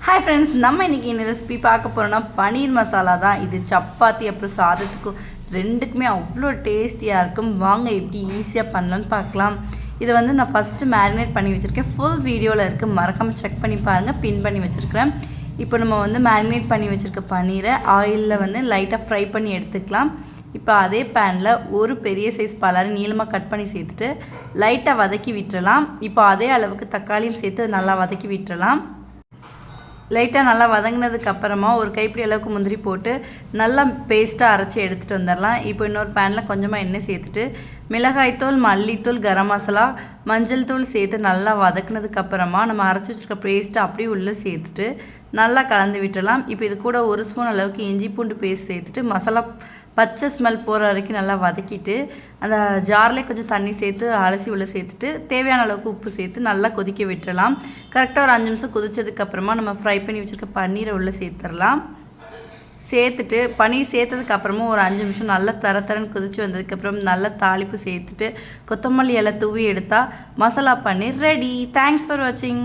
Hi friends, நம்ம இன்றைக்கி இந்த ரெசிபி பார்க்க போகிறோன்னா பன்னீர் மசாலா தான். இது சப்பாத்தி அப்புறம் சாதத்துக்கும் ரெண்டுக்குமே அவ்வளோ டேஸ்டியாக இருக்கும். வாங்க எப்படி ஈஸியாக பண்ணலான்னு பார்க்கலாம். இதை நான் ஃபஸ்ட்டு மேரினேட் பண்ணி வச்சுருக்கேன். ஃபுல் வீடியோவில் இருக்குது, மறக்காமல் செக் பண்ணி பாருங்கள். பின் பண்ணி வச்சுருக்கிறேன். இப்போ நம்ம மேரினேட் பண்ணி வச்சுருக்க பன்னீரை ஆயிலில் லைட்டாக ஃப்ரை பண்ணி எடுத்துக்கலாம். இப்போ அதே பேனில் ஒரு பெரிய சைஸ் பலாரி நீளமாக கட் பண்ணி சேர்த்துட்டு லைட்டாக வதக்கி விட்டுறலாம். இப்போ அதே அளவுக்கு தக்காளியும் சேர்த்து நல்லா வதக்கி விட்டுறலாம். லைட்டாக நல்லா வதங்கினதுக்கு அப்புறமா ஒரு கைப்பிடி அளவுக்கு முந்திரி போட்டு நல்லா பேஸ்ட்டாக அரைச்சி எடுத்துகிட்டு வந்துடலாம். இப்போ இன்னொரு பேனில் கொஞ்சமாக எண்ணெய் சேர்த்துட்டு மிளகாய்த்தூள், மல்லித்தூள், கரம் மசாலா, மஞ்சள் தூள் சேர்த்து நல்லா வதக்குனதுக்கு அப்புறமா நம்ம அரைச்சி வச்சுருக்க பேஸ்ட்டை அப்படியே உள்ளே சேர்த்துட்டு நல்லா கலந்து விட்டுடலாம். இப்போ இது கூட ஒரு ஸ்பூன் அளவுக்கு இஞ்சி பூண்டு பேஸ்ட் சேர்த்துட்டு மசாலா பச்சை ஸ்மெல் போகிற வரைக்கும் நல்லா வதக்கிட்டு அந்த ஜார்லேயே கொஞ்சம் தண்ணி சேர்த்து அலசி உள்ளே சேர்த்துட்டு தேவையான அளவுக்கு உப்பு சேர்த்து நல்லா கொதிக்க விட்டுறலாம். கரெக்டாக ஒரு 5 நிமிஷம் கொதிச்சதுக்கப்புறமா நம்ம ஃப்ரை பண்ணி வச்சுருக்க பன்னீரை உள்ளே சேர்த்துடலாம். சேர்த்துட்டு பன்னீர் சேர்த்ததுக்கப்புறமா ஒரு 5 நிமிஷம் நல்லா தரன்னு கொதித்து வந்ததுக்கப்புறம் நல்லா தாளிப்பு சேர்த்துட்டு கொத்தமல்லி இலை தூவி எடுத்தால் மசாலா பன்னீர் ரெடி. தேங்க்ஸ் ஃபார் வாட்சிங்.